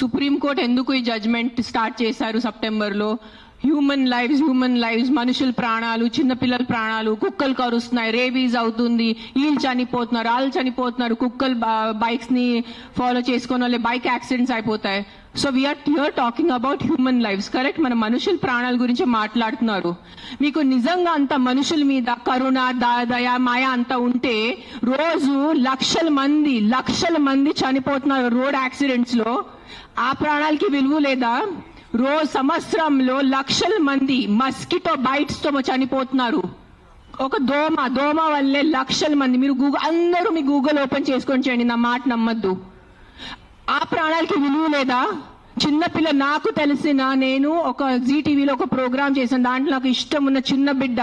Supreme court ఎందుకు ఈ judgement start చేశారు సెప్టెంబర్లో? హ్యూమన్ లైవ్స్, మనుషుల ప్రాణాలు, చిన్నపిల్లల ప్రాణాలు, కుక్కలు కరుస్తున్నాయి, రేబీస్ అవుతుంది, వీళ్ళు చనిపోతున్నారు, వాళ్ళు చనిపోతున్నారు, కుక్కలు బైక్స్ ని ఫాలో చేసుకుని వాళ్ళే బైక్ యాక్సిడెంట్స్ అయిపోతాయి. So we're here talking about human lives, correct? మన మనుషుల ప్రాణాల గురించి మాట్లాడుతున్నారు. మీకు నిజంగా అంత మనుషుల మీద కరుణ, దయ, మాయ అంతా ఉంటే రోజు లక్షల మంది చనిపోతున్నారు రోడ్ యాక్సిడెంట్స్ లో. ఆ ప్రాణాలకి విలువ లేదా? రోజు సంవత్సరంలో లక్షల మంది మస్కిటో బైట్స్ తో చనిపోతున్నారు. ఒక దోమ వల్లే లక్షల మంది. మీరు అందరూ మీ గూగుల్ ఓపెన్ చేసుకొని చేయండి, నా మాట నమ్మద్దు. ఆ ప్రాణాలకి విలువ లేదా? చిన్నపిల్ల, నాకు నేను ఒక జీటీవీలో ఒక ప్రోగ్రామ్ చేశాను, దాంట్లో నాకు ఇష్టం ఉన్న చిన్న బిడ్డ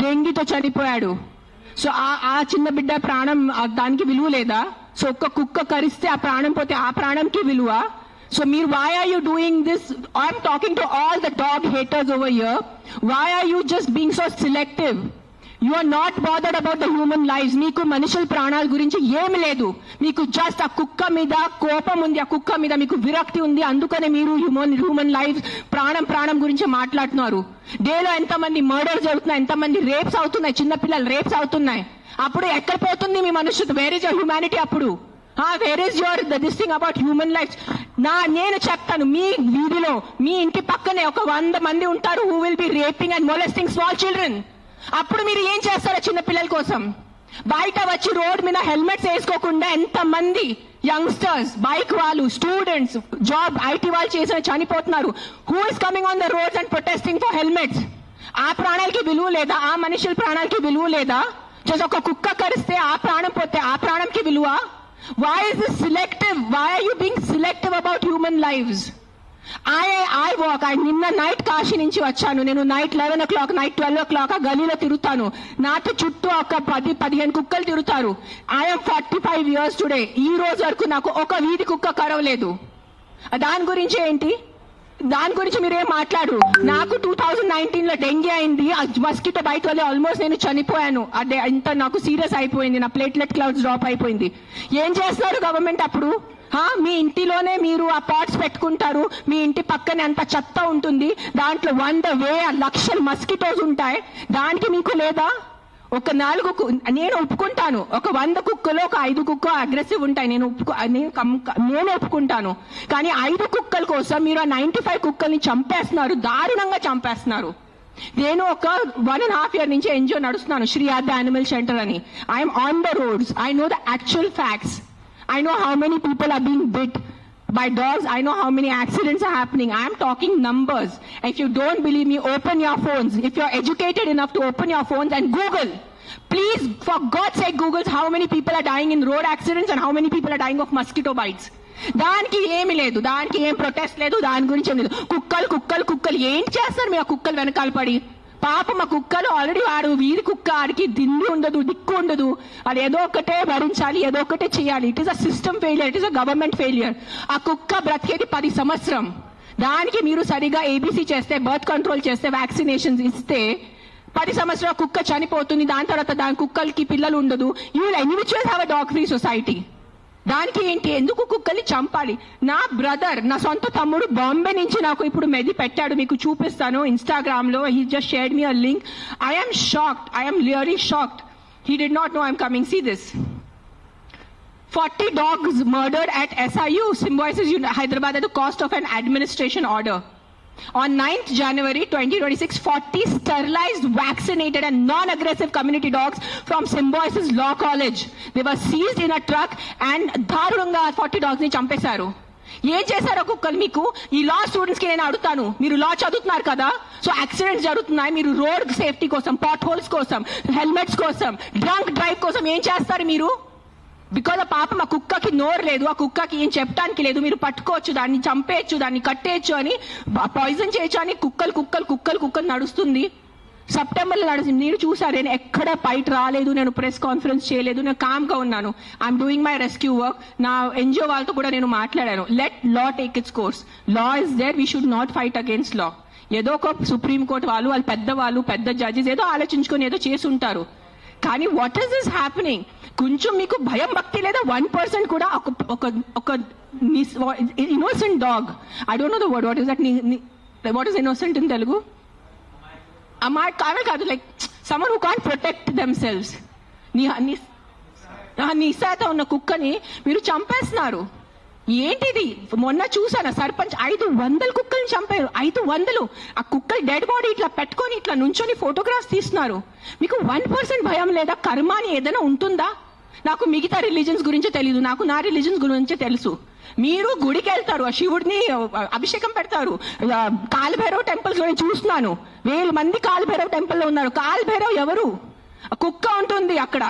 డెంగీతో చనిపోయాడు. సో ఆ చిన్న బిడ్డ ప్రాణం, దానికి విలువ లేదా? సో ఒక్క కుక్క కరిస్తే ఆ ప్రాణం పోతే ఆ ప్రాణంకి విలువ? So why are you doing this? I'm talking to all the dog haters over here. Why are you just being so selective? You are not bothered about the human lives. Meeku manushal pranal gurinchi em ledu. Meeku just a kukka mida kopam undi, a kukka mida meeku virakti undi, andukane meeru human lives pranam gurinchi maatladutunnaru. Day lo enta mandi murders jarugutunnayi, enta mandi rapes avutunnayi, chinna pillal rapes avutunnayi. Appudu ekkada potundi మీ మనుషులు? Where is your humanity appudu? Where is your this thing about human lives? నేను చెప్తాను, మీ వీధిలో మీ ఇంటి పక్కనే ఒక 100 మంది ఉంటారు who will be raping and molesting small children. అప్పుడు మీరు ఏం చేస్తారో చిన్న పిల్లల కోసం? బయట వచ్చి రోడ్ మీద హెల్మెట్స్ వేసుకోకుండా ఎంత మంది యంగ్స్టర్స్, బైక్ వాళ్ళు, స్టూడెంట్స్, జాబ్ ఐటీ వాళ్ళు చేసిన చనిపోతున్నారు. Who is coming on the roads and protesting for helmets? ఆ ప్రాణాలకి విలువ లేదా? ఆ మనుషుల ప్రాణాలకి విలువ లేదా? జస్ట్ ఒక కుక్క కరిస్తే ఆ ప్రాణం పోతే ఆ ప్రాణంకి విలువ? Why is this selective? Why are you being selective about human lives? I walk. నిన్న నైట్ కాశీ నుంచి వచ్చాను. నేను నైట్ 11 o'clock, నైట్ 12 o'clock ఆ గలీలో తిరుగుతాను. నాతో చుట్టూ ఒక 10-15 కుక్కలు తిరుగుతారు. I am 45 years today. ఈ రోజు వరకు నాకు ఒక వీధి కుక్క కరవలేదు. దాని గురించి ఏంటి? దాని గురించి మీరేం మాట్లాడరు. నాకు 2019 లో డెంగీ అయింది, మస్కిటో బైట్ వల్ల ఆల్మోస్ట్ నేను చనిపోయాను. అదే ఇంత నాకు సీరియస్ అయిపోయింది, నా ప్లేట్లెట్ క్లౌడ్స్ డ్రాప్ అయిపోయింది. ఏం చేస్తారు గవర్నమెంట్ అప్పుడు? మీ ఇంటిలోనే మీరు ఆ పాట్స్ పెట్టుకుంటారు, మీ ఇంటి పక్కనే అంత చెత్త ఉంటుంది, దాంట్లో 100,000 లక్షల మస్కిటోస్ ఉంటాయి. దానికి మీకు లేదా? ఒక 4 నేను ఒప్పుకుంటాను, ఒక 100 కుక్కలో ఒక 5 కుక్క అగ్రెసివ్ ఉంటాయి, నేను ఒప్పుకుంటాను. కానీ 5 కుక్కల కోసం మీరు ఆ 95 కుక్కల్ని చంపేస్తున్నారు, దారుణంగా చంపేస్తున్నారు. నేను ఒక 1.5 year నుంచి ఎన్జిఓ నడుస్తున్నాను, శ్రీ ఆద్య యానిమల్ షెల్టర్ అని. I'm on the roads. I know the actual facts. I know how many people are being bit by dogs. I know how many accidents are happening. I am talking numbers. If you don't believe me, open your phones. If you're educated enough to open your phones and Google. Please, for God's sake, Google how many people are dying in road accidents and how many people are dying of mosquito bites. దానికి ఏమి లేదు, దానికి ఏం protest లేదు, దాని గురించి ఏం లేదు. కుక్కలు ఏం చేస్తారు మీరు? ఆ కుక్కలు వెనకాల పడి పాపం ఆ కుక్కలు ఆల్రెడీ వాడు వీధి కుక్క, ఆడికి దిండు ఉండదు, దిక్కు ఉండదు, అది ఏదో ఒకటే భరించాలి, ఏదో ఒకటే చేయాలి. It is a system failure, it is a government failure. ఆ కుక్క బ్రతికేది 10 సంవత్సరం. దానికి మీరు సరిగా ఏబీసీ చేస్తే, బర్త్ కంట్రోల్ చేస్తే, వ్యాక్సినేషన్స్ ఇస్తే 10 సంవత్సరాల కుక్క చనిపోతుంది. దాని తర్వాత దాని కుక్కలకి పిల్లలు ఉండదు. You will anyways have a dog free society. దానికి ఏంటి? ఎందుకు కుక్కల్ని చంపాలి? నా బ్రదర్, నా సొంత తమ్ముడు బాంబే నుంచి నాకు ఇప్పుడు మెది పెట్టాడు, మీకు చూపిస్తాను ఇన్స్టాగ్రామ్ లో. He just shared me a link. I am shocked. I am really shocked. He did not know I'm coming. See this. 40 dogs murdered at SIU, Symbiosis Hyderabad at the cost of an administration order. On 9th January 2026, 40 sterilized, vaccinated and non-aggressive community dogs from Symbiosis Law College. They were seized in a truck and దారుణంగా 40 dogs ని చంపేశారు. ఏం చేశారో కుక్కలు మీకు? ఈ లా students కి నేను అడుగుతాను, మీరు లా చదువుతున్నారు కదా, సో యాక్సిడెంట్స్ జరుగుతున్నాయి, మీరు రోడ్ సేఫ్టీ కోసం, పాట్ హోల్స్ కోసం, హెల్మెట్స్ కోసం, డ్రంక్ డ్రైవ్ కోసం ఏం చేస్తారు మీరు? బికాజ్ ఆ పాపం ఆ కుక్కకి నోరు లేదు, ఆ కుక్కకి ఏం చెప్పడానికి లేదు. మీరు పట్టుకోవచ్చు, దాన్ని చంపేయచ్చు, దాన్ని కట్టేయచ్చు అని, పాయిజన్ చేయొచ్చు అని కుక్కలు నడుస్తుంది. సెప్టెంబర్లో నడుస్తుంది. నేను చూసాను, నేను ఎక్కడ బయట రాలేదు, నేను ప్రెస్ కాన్ఫరెన్స్ చేయలేదు, నేను కామ్గా ఉన్నాను. I'm doing my rescue work. నా ఎన్జిఓ వాళ్ళతో కూడా నేను మాట్లాడాను. Let law take its course. Law is there, we should not fight against law. ఏదో ఒక సుప్రీంకోర్టు వాళ్ళు పెద్ద జడ్జెస్ ఏదో ఆలోచించుకొని ఏదో చేసి ఉంటారు. కానీ వాట్ ఈస్ దిస్ హ్యాపెనింగ్? కొంచెం మీకు భయం భక్తి లేదా? 1% కూడా ఒక innocent dog. I don't know the word. What is that? What is innocent in Telugu? కాదు, like someone who can't protect themselves. నిస్సాత ఉన్న కుక్కని మీరు చంపేస్తున్నారు. ఏంటిది? మొన్న చూసాను సర్పంచ్ 500 కుక్కల్ని చంపారు. 500. ఆ కుక్కలు డెడ్ బాడీ ఇట్లా పెట్టుకొని ఇట్లా నుంచొని ఫోటోగ్రాఫ్స్ తీస్తున్నారు. మీకు 1% భయం లేదా? కర్మ అని ఏదైనా ఉంటుందా? నాకు మిగతా రిలీజన్స్ గురించి తెలియదు, నాకు నా రిలీజన్స్ గురించి తెలుసు. మీరు గుడికి వెళ్తారు, ఆ శివుడిని అభిషేకం పెడతారు. కాలభైరవ్ టెంపుల్స్ లో చూస్తున్నాను, 1000 మంది కాలభైరవ్ టెంపుల్ లో ఉన్నారు. కాలభైరవ్ ఎవరు? కుక్క ఉంటుంది అక్కడ.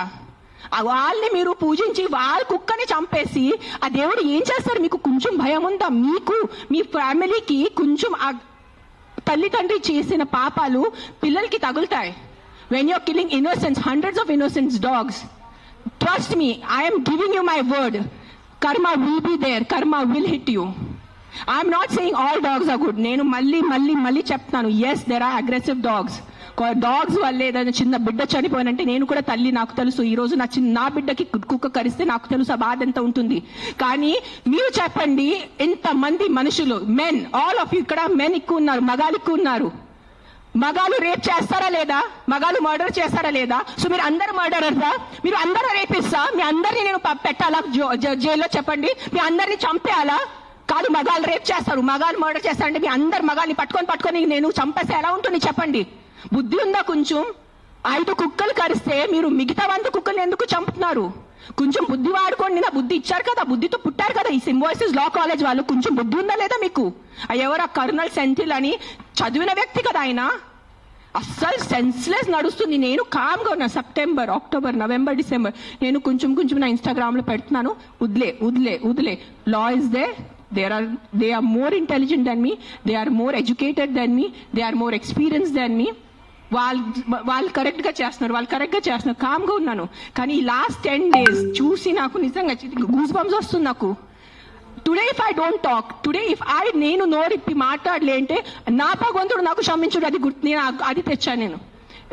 వాళ్ళని మీరు పూజించి వాళ్ళ కుక్కని చంపేసి ఆ దేవుడు ఏం చేస్తారు? మీకు కొంచెం భయం ఉందా? మీకు మీ ఫ్యామిలీకి కొంచెం ఆ తల్లిదండ్రి చేసిన పాపాలు పిల్లలకి తగులుతాయి. When you're killing innocence, hundreds of innocent dogs, trust me, I am giving you my word, karma will be there, karma will hit you. I am not saying all dogs are good. నేను మళ్ళీ చెప్తాను, yes there are aggressive dogs. Dogs వల్లే ఏదైనా చిన్న బిడ్డ చనిపోయినంటే నేను కూడా తల్లి, నాకు తెలుసు. ఈ రోజు నా బిడ్డకి కుక్క కరిస్తే నాకు తెలుసు ఆ బాధ ఎంత ఉంటుంది. కానీ మీరు చెప్పండి, ఇంతమంది మనుషులు, మెన్, ఆల్ ఆఫ్ యూ, ఇక్కడ మెన్ ఎక్కువ ఉన్నారు, మగాలు ఎక్కువ ఉన్నారు. మగాలు రేప్ చేస్తారా లేదా? మగాలు మర్డర్ చేస్తారా లేదా? సో మీరు అందరు మర్డరర్సా? మీరు అందరూ రేపిస్తా? మీ అందరినీ నేను పెట్టాలా జైల్లో? చెప్పండి, మీ అందరినీ చంపేయాలా? కాదు, మగాలు రేప్ చేస్తారు, మగాలు మర్డర్ చేస్తారంటే మీ అందరు మగాల్ని పట్టుకొని నేను చంపేస్తే ఎలా ఉంటుంది? చెప్పండి. బుద్ధి ఉందా కొంచెం? 5 కుక్కలు కరిస్తే మీరు మిగతా 100 కుక్కల్ని ఎందుకు చంపుతున్నారు? కొంచెం బుద్ధి వాడుకోండి. నా బుద్ధి ఇచ్చారు కదా, బుద్ధితో పుట్టారు కదా ఈ సింబాయిసిస్ లా కాలేజ్ వాళ్ళు. కొంచెం బుద్ధి ఉందా లేదా మీకు? ఎవరు కర్నల్ సెంథిల్ అని చదివిన వ్యక్తి కదా ఆయన. అస్సలు సెన్స్లెస్ నడుస్తుంది. నేను కామ్గా ఉన్నా. సెప్టెంబర్, అక్టోబర్, నవంబర్, డిసెంబర్ నేను కొంచెం నా ఇన్స్టాగ్రామ్ లో పెడుతున్నాను. వదిలే. Law is they. They are more intelligent than me. They are more educated than me. They are more experienced than me. వాళ్ళు కరెక్ట్ గా చేస్తున్నారు. కామ్ గా ఉన్నాను. కానీ ఈ లాస్ట్ 10 days చూసి నాకు నిజంగా గూస్ బంప్స్ వస్తుంది నాకు. Today if I don't talk, నేను నోరిప్పి మాట్లాడలే అంటే నా భగవంతుడు నాకు క్షమించుడు. అది అది తెచ్చాను నేను.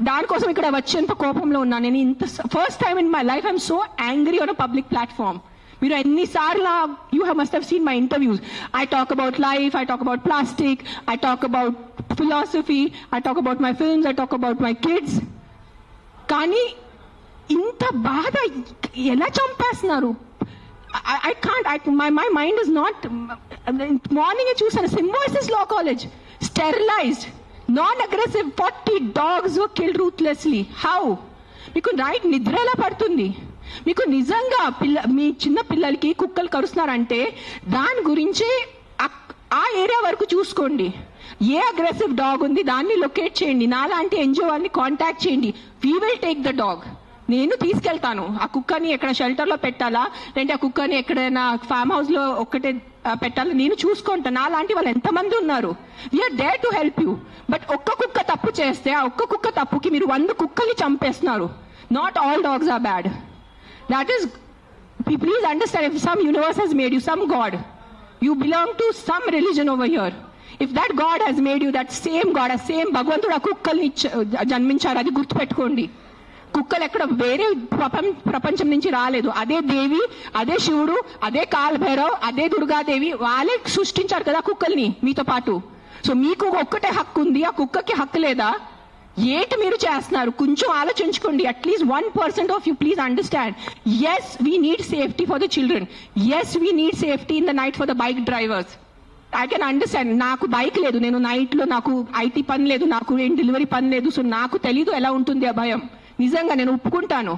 దానికోసం ఇక్కడ వచ్చేంత కోపంలో ఉన్నాను నేను. ఇంత first time in my life I'm so angry on a public platform. మీరు ఎన్నిసార్లు you must have seen my interviews. I talk about life, I talk about plastic, I talk about philosophy, I talk about my films, I talk about my kids. కానీ ఇంత బాధ ఎలా చంపేస్తున్నారు? I can't, my mind is not. Morning చూసాను, Symbiosis law college, sterilized, non aggressive 40 dogs were killed ruthlessly. How? మీకు night నిద్ర ఎలా పడుతుంది? మీకు నిజంగా మీ చిన్న పిల్లలకి కుక్కలు కరుస్తున్నారంటే దాని గురించి ఆ ఏరియా వరకు చూసుకోండి. ఏ అగ్రెసివ్ డాగ్ ఉంది దాన్ని లొకేట్ చేయండి. నాలాంటి ఎన్జిఓ వాళ్ళని కాంటాక్ట్ చేయండి. We will take the dog. నేను తీసుకెళ్తాను. ఆ కుక్కని ఎక్కడ షెల్టర్ లో పెట్టాలా, లేదంటే ఆ కుక్కని ఎక్కడైనా ఫామ్ హౌస్ లో ఒక్కటే పెట్టాలా, నేను చూసుకుంటాను. నాలాంటి వాళ్ళు ఎంతమంది ఉన్నారు. We're there to help you. But ఒక్క కుక్క తప్పు చేస్తే ఆ ఒక్క కుక్క తప్పుకి మీరు 100 కుక్కల్ని చంపేస్తున్నారు. Not all dogs are bad. That is, please understand, if some universe has made you, some God, you belong to some religion over here. If that God has made you, that same God, a same భగవంతుడు ఆ కుక్కల్ని జన్మించారు. అది గుర్తుపెట్టుకోండి. కుక్కలు ఎక్కడ వేరే ప్రపంచం నుంచి రాలేదు. అదే దేవి, అదే శివుడు, అదే కాలభైరవ్, అదే దుర్గాదేవి, వాళ్ళే సృష్టించారు కదా కుక్కల్ని మీతో పాటు. సో మీకు ఒక్కటే హక్కు ఉంది, ఆ కుక్కకి హక్కు లేదా? ఏంటి మీరు చేస్తున్నారు? కొంచెం ఆలోచించుకోండి. At least 1% of you please understand. Yes we need safety for the children. Yes we need safety in the night for the bike drivers. I can understand. నాకు బైక్ లేదు, నేను నైట్ లో నాకు ఐటీ పని లేదు, నాకు ఏం డెలివరీ పని లేదు. సో నాకు తెలీదు ఎలా ఉంటుంది ఆ భయం. నిజంగా నేను ఒప్పుకుంటాను.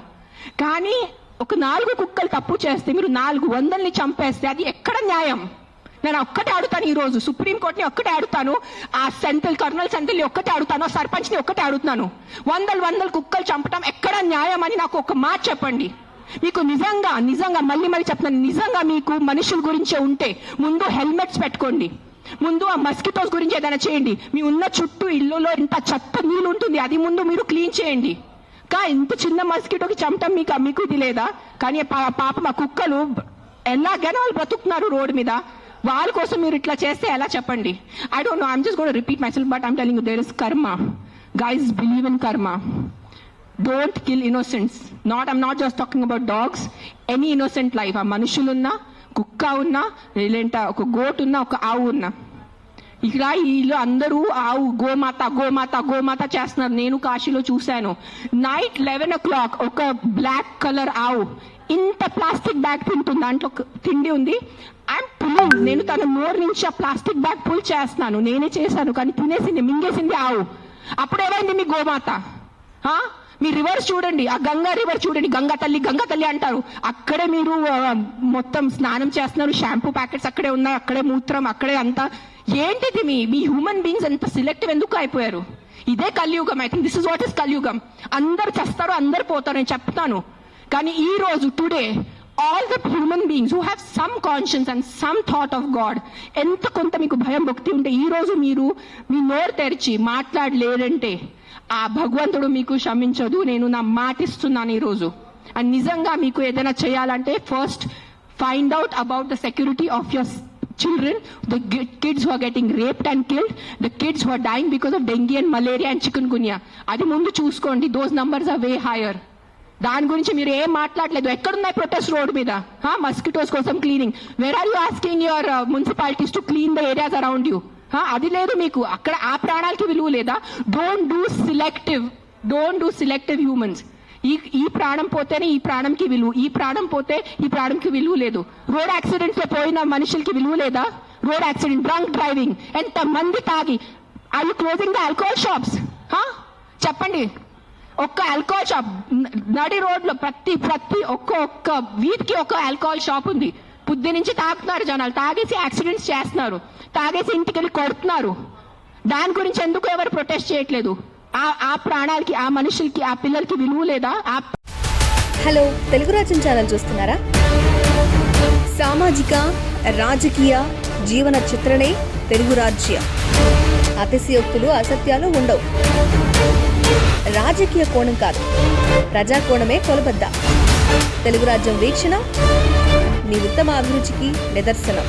కానీ ఒక 4 కుక్కలు తప్పు చేస్తే మీరు 400ని చంపేస్తే అది ఎక్కడ న్యాయం? నేను ఒక్కటే అడుగుతాను. ఈ రోజు సుప్రీంకోర్టుని ఒక్కటే అడుగుతాను, ఆ కర్నల్ సెంథిల్ని ఒక్కటే అడుగుతాను, సర్పంచ్ ని ఒక్కటే అడుగుతాను. 100 కుక్కలు చంపటం ఎక్కడ న్యాయం అని నాకు ఒక మాట చెప్పండి. మీకు నిజంగా మళ్ళీ చెప్తున్నాను, నిజంగా మీకు మనుషుల గురించే ఉంటే ముందు హెల్మెట్స్ పెట్టుకోండి. ముందు ఆ మస్కిటోస్ గురించి ఏదైనా చేయండి. మీ ఉన్న చుట్టూ ఇల్లులో ఇంత చెత్త నీళ్ళు ఉంటుంది, అది ముందు మీరు క్లీన్ చేయండి. ఇంత చిన్న మస్కిటోకి చంపటం మీకు ఇది లేదా? కానీ పాప మా కుక్కలు ఎలాగైనా వాళ్ళు బ్రతుకుతున్నారు రోడ్డు మీద. వాళ్ళ కోసం మీరు ఇట్లా చేస్తే ఎలా చెప్పండి? I don't know, I'm just going to repeat myself, but I'm telling you, there is karma. Guys, believe in karma. Don't kill innocents. I'm not just talking about dogs. Any innocent life. ఆ మనుషులున్నా కుక్క ఉన్నా లేదంటే ఒక goat ఉన్నా ఒక ఆవు ఉన్నా. ఇక్కడ వీళ్ళు అందరూ ఆవు గోమాత గోమాత గోమాత చేస్తున్నారు. నేను కాశీలో చూశాను. నైట్ 11 o'clock ఒక బ్లాక్ కలర్ ఆవు ఇంత ప్లాస్టిక్ బ్యాగ్ తింటుంది. దాంట్లో తిండి ఉంది. నేను తన నోరు నుంచి ఆ ప్లాస్టిక్ బ్యాగ్ పుల్ చేస్తున్నాను. నేనే చేశాను, కానీ తినేసింది, మింగేసింది ఆవు. అప్పుడేమైంది మీ గోమాత? మీ రివర్స్ చూడండి, ఆ గంగా రివర్ చూడండి, గంగా తల్లి అంటారు. అక్కడే మీరు మొత్తం స్నానం చేస్తున్నారు, షాంపూ ప్యాకెట్స్ అక్కడే ఉన్నాయి, అక్కడే మూత్రం, అక్కడే అంతా. ఏంటిది మీ హ్యూమన్ బీయింగ్స్ ఎంత సిలెక్టివ్ ఎందుకు అయిపోయారు? ఇదే కలియుగం. I think this is what is కలియుగం. అందరు చేస్తారు, అందరు పోతారు, నేను చెప్తాను. కానీ ఈ రోజు today all the human beings who have some conscience and some thought of God, ఎంత కొంత మీకు భయం భక్తి ఉంటే ఈ రోజు మీరు మీ నోరు తెరిచి మాట్లాడలేదంటే ఆ భగవంతుడు మీకు క్షమించదు. నేను నా మాట ఇస్తున్నాను ఈరోజు. అండ్ నిజంగా మీకు ఏదైనా చేయాలంటే first find out about the security of your children, the kids who are getting raped and killed, the kids who are dying because of dengue and malaria and chikungunya. అది ముందు చూసుకోండి. those numbers are way higher. దాని గురించి మీరు ఏం మాట్లాడలేదు. ఎక్కడున్నాయి protest road మీద? మస్కిటోస్ కోసం cleaning. Where are you asking your municipalities to clean the areas around you? అది లేదు మీకు. అక్కడ ఆ ప్రాణాలకి విలువ లేదా? Don't do selective humans. ఈ ప్రాణం పోతేనే ఈ ప్రాణంకి విలువ, ఈ ప్రాణం పోతే ఈ ప్రాణంకి విలువ లేదు. రోడ్ యాక్సిడెంట్స్ లో పోయిన మనుషులకి విలువ లేదా? రోడ్ యాక్సిడెంట్, డ్రంక్ డ్రైవింగ్, ఎంత మంది తాగి. I you closing the alcohol shops? చెప్పండి. ఒక్క ఆల్కహాల్ షాప్ నడి రోడ్ లో ప్రతి ఒక్క వీధికి ఒక ఆల్కహాల్ షాప్ ఉంది. పొద్దు నుంచి తాగుతున్నారు జనాలు, తాగేసి యాక్సిడెంట్స్ చేస్తున్నారు, తాగేసి ఇంటికి వెళ్ళి కొడుతున్నారు. దాని గురించి ఎందుకు ఎవరు ప్రొటెస్ట్ చేయట్లేదు? ఆ ప్రాణాలకి, ఆ మనుషులకి, ఆ పిల్లలకి విలువ లేదా? హలో, తెలుగు రాజ్యం ఛానల్ చూస్తున్నారా? సామాజిక రాజకీయ జీవన చిత్రణే తెలుగు రాజ్యం. అతిశయోక్తులు అసత్యాలు ఉండవు. రాజకీయ కోణం కాదు, ప్రజా కోణమే కొలబద్ద. తెలుగు రాజ్యం వీక్షణ మీ ఉత్తమ అభిరుచికి నిదర్శనం.